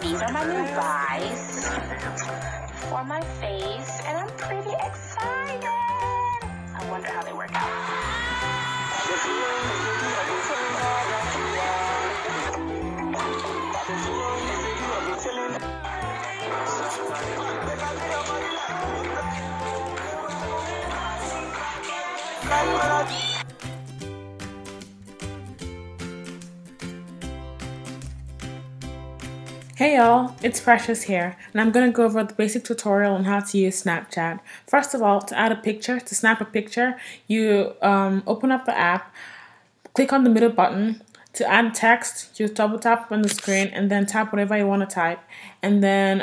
These are my new buys for my face, and I'm pretty excited. I wonder how they work out. Hey y'all, it's Precious here, and I'm going to go over the basic tutorial on how to use Snapchat. First of all, to add a picture, to snap a picture, you open up the app, click on the middle button. To add text, you double tap on the screen and then tap whatever you want to type. And then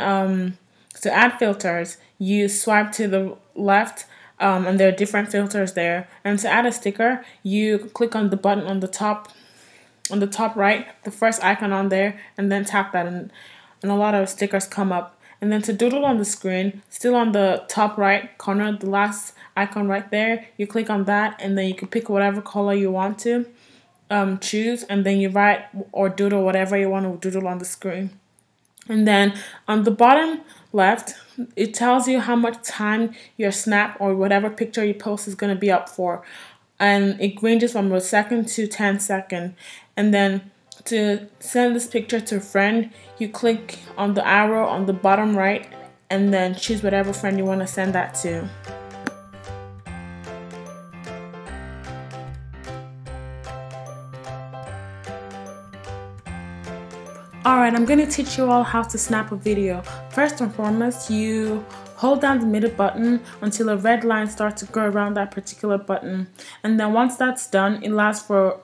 to add filters, you swipe to the left, and there are different filters there. And to add a sticker, you click on the button on the top right, the first icon on there, and then tap that, and a lot of stickers come up. And then to doodle on the screen, still on the top right corner, the last icon right there, you click on that, and then you can pick whatever color you want to choose, and then you write or doodle whatever you want to doodle on the screen. And then on the bottom left, it tells you how much time your snap or whatever picture you post is going to be up for. And it ranges from a second to 10 seconds. And then to send this picture to a friend, you click on the arrow on the bottom right and then choose whatever friend you want to send that to. Alright, I'm going to teach you all how to snap a video. First and foremost, you hold down the middle button until a red line starts to go around that particular button. And then once that's done, it lasts for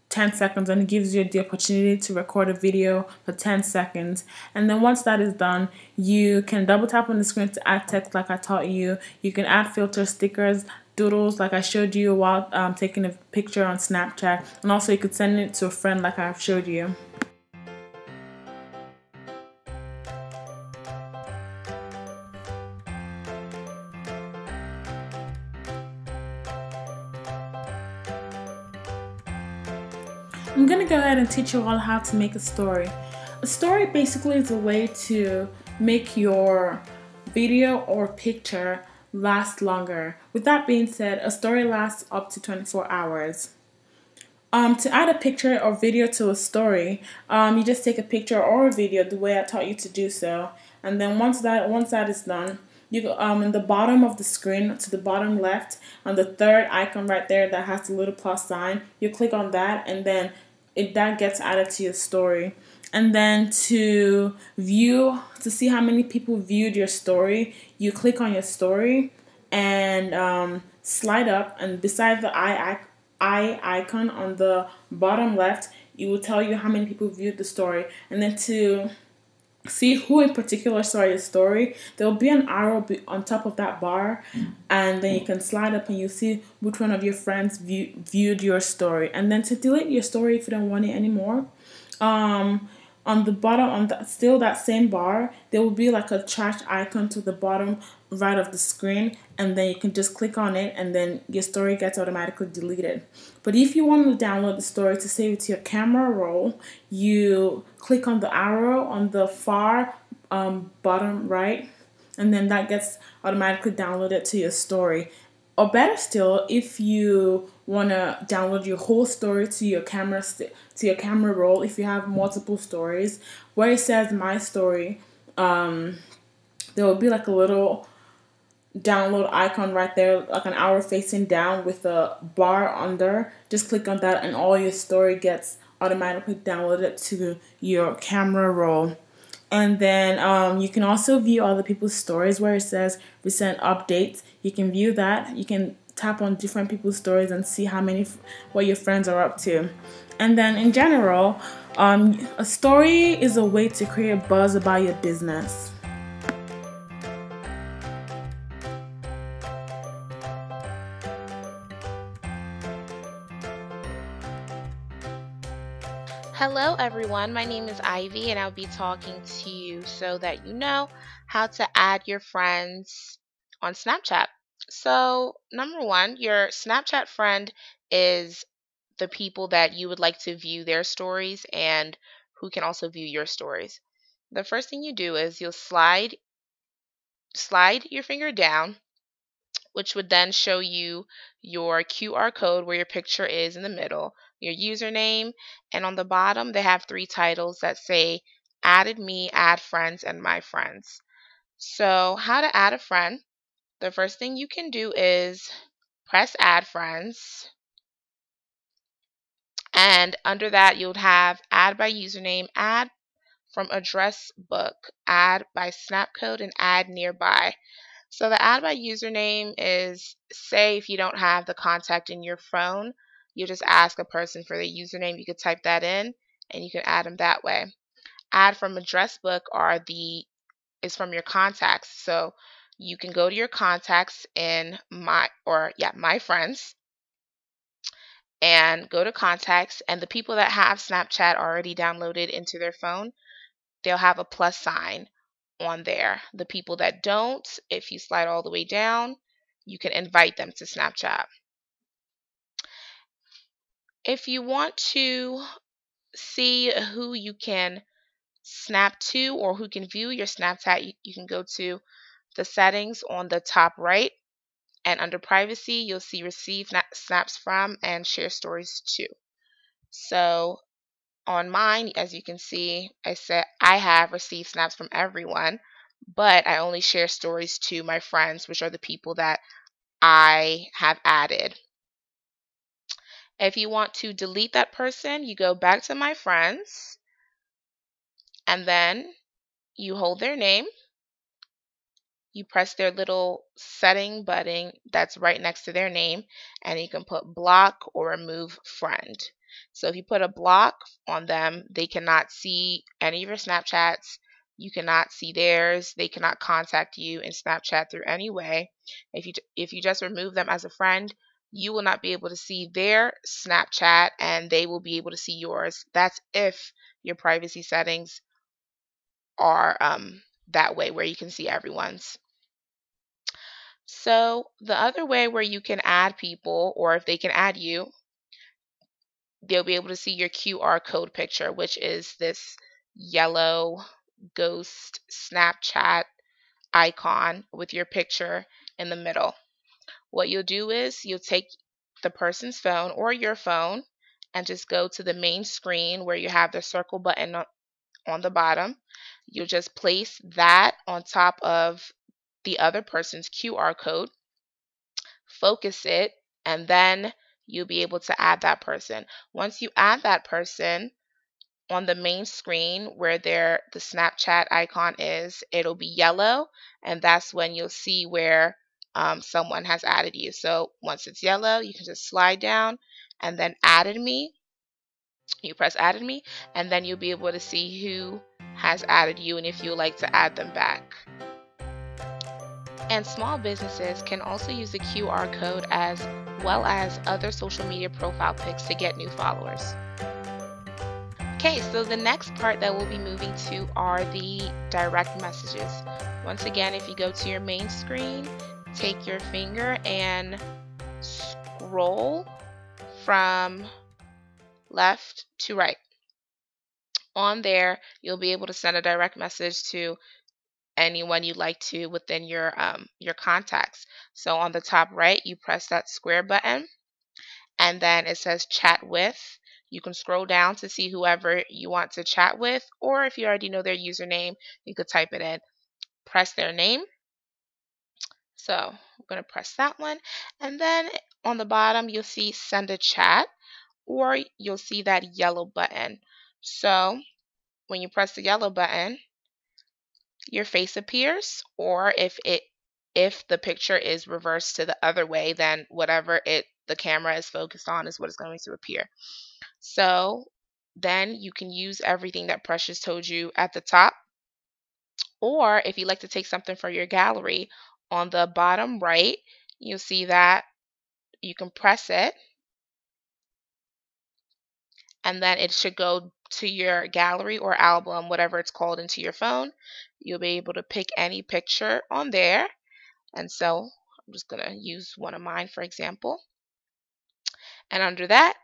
10 seconds and it gives you the opportunity to record a video for 10 seconds. And then once that is done, you can double tap on the screen to add text like I taught you. You can add filters, stickers, doodles like I showed you while taking a picture on Snapchat. And also you could send it to a friend like I've showed you. I'm going to go ahead and teach you all how to make a story. A story basically is a way to make your video or picture last longer. With that being said, a story lasts up to 24 hours. To add a picture or video to a story, you just take a picture or a video the way I taught you to do so. And then once that is done, you go in the bottom of the screen to the bottom left on the third icon right there that has the little plus sign, you click on that, and then that gets added to your story. And then to see how many people viewed your story, you click on your story and slide up, and beside the eye icon on the bottom left, it will tell you how many people viewed the story. And then to see who in particular saw your story, there will be an arrow on top of that bar, and then you can slide up and you see which one of your friends viewed your story. And then to delete your story if you don't want it anymore, on the bottom, still that same bar, there will be like a trash icon to the bottom right of the screen, and then you can just click on it and then your story gets automatically deleted. But if you want to download the story to save it to your camera roll, you click on the arrow on the far bottom right, and then that gets automatically downloaded to your story. Or better still, if you want to download your whole story to your camera roll, if you have multiple stories, where it says my story, there will be like a little download icon right there, like an arrow facing down with a bar under. Just click on that and all your story gets automatically downloaded to your camera roll. And then you can also view other people's stories where it says recent updates. You can view that. You can tap on different people's stories and see what your friends are up to. And then in general, a story is a way to create buzz about your business. Hello everyone, my name is Ivy and I'll be talking to you so that you know how to add your friends on Snapchat. So number one, your Snapchat friend is the people that you would like to view their stories and who can also view your stories. the first thing you do is you'll slide your finger down, which would then show you your QR code where your picture is in the middle, your username, and on the bottom they have 3 titles that say added me, add friends, and my friends. So how to add a friend? The first thing you can do is press add friends, and under that you'll have add by username, add from address book, add by snap code, and add nearby. So the add by username is, say if you don't have the contact in your phone, you just ask a person for the username. You could type that in and you can add them that way. Add from address book is from your contacts. So you can go to your contacts in my friends, and go to contacts, and the people that have Snapchat already downloaded into their phone, they'll have a plus sign on there. The people that don't, if you slide all the way down, you can invite them to Snapchat. If you want to see who you can snap to or who can view your Snapchat, you can go to the settings on the top right, and under privacy you'll see receive snaps from and share stories to. So on mine, as you can see, I said I have received snaps from everyone, but I only share stories to my friends, which are the people that I have added. If you want to delete that person, you go back to my friends, and then you hold their name. You press their little setting button that's right next to their name, and you can put block or remove friend. So if you put a block on them, they cannot see any of your Snapchats. You cannot see theirs. They cannot contact you in Snapchat through any way. If you just remove them as a friend, you will not be able to see their Snapchat and they will be able to see yours. That's if your privacy settings are that way, where you can see everyone's. So the other way where you can add people, or if they can add you, they'll be able to see your QR code picture, which is this yellow ghost Snapchat icon with your picture in the middle. What you'll do is you'll take the person's phone or your phone and just go to the main screen where you have the circle button on the bottom. You'll just place that on top of the other person's QR code, focus it, and then you'll be able to add that person. Once you add that person, on the main screen where the Snapchat icon is, it'll be yellow, and that's when you'll see where someone has added you. So once it's yellow, you can just slide down and then added me. You press added me, and then you'll be able to see who has added you and if you would like to add them back. And small businesses can also use the QR code as well as other social media profile pics to get new followers. Okay, so the next part that we'll be moving to are the direct messages. Once again, if you go to your main screen, take your finger and scroll from left to right. On there, you'll be able to send a direct message to anyone you'd like to within your contacts. So on the top right, you press that square button, and then it says chat with. You can scroll down to see whoever you want to chat with, or if you already know their username, you could type it in. Press their name. So I'm going to press that one, and then on the bottom you'll see send a chat, or you'll see that yellow button. So when you press the yellow button, your face appears, or if the picture is reversed to the other way, then whatever the camera is focused on is what is going to appear. So then you can use everything that Precious told you at the top, or if you'd like to take something from your gallery, on the bottom right you'll see that you can press it, and then it should go to your gallery or album, whatever it's called, into your phone. You'll be able to pick any picture on there. And so I'm just going to use one of mine, for example. And under that,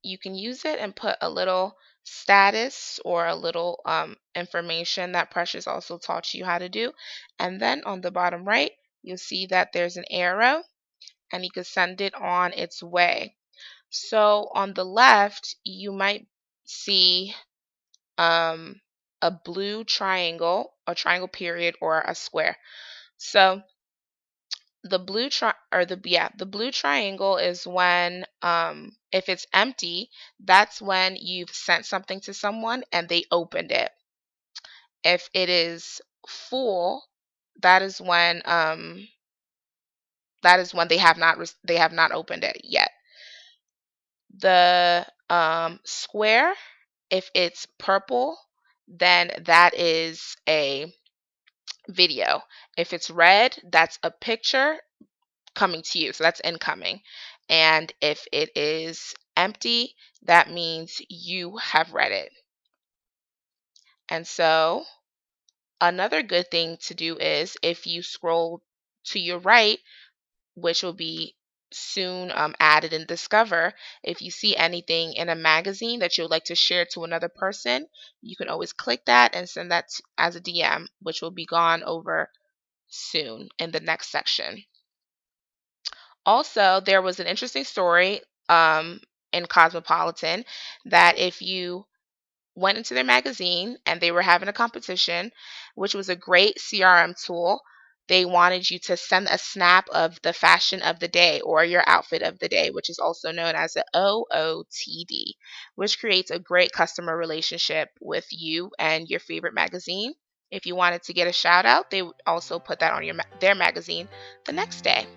you can use it and put a little status or a little information that Precious also taught you how to do. And then on the bottom right, you'll see that there's an arrow and you can send it on its way. So on the left, you might see um, a blue triangle, a triangle period, or a square. So the the blue triangle is when if it's empty, that's when you've sent something to someone and they opened it. If it is full, that is when they have not opened it yet. The square, if it's purple, then that is a video. If it's red, that's a picture coming to you. So that's incoming. And if it is empty, that means you have read it. And so another good thing to do is if you scroll to your right, which will be soon added in Discover, if you see anything in a magazine that you would like to share to another person, you can always click that and send that as a DM, which will be gone over soon in the next section. Also, there was an interesting story in Cosmopolitan that if you went into their magazine and they were having a competition, which was a great CRM tool, they wanted you to send a snap of the fashion of the day or your outfit of the day, which is also known as the OOTD, which creates a great customer relationship with you and your favorite magazine. If you wanted to get a shout out, they would also put that on their magazine the next day.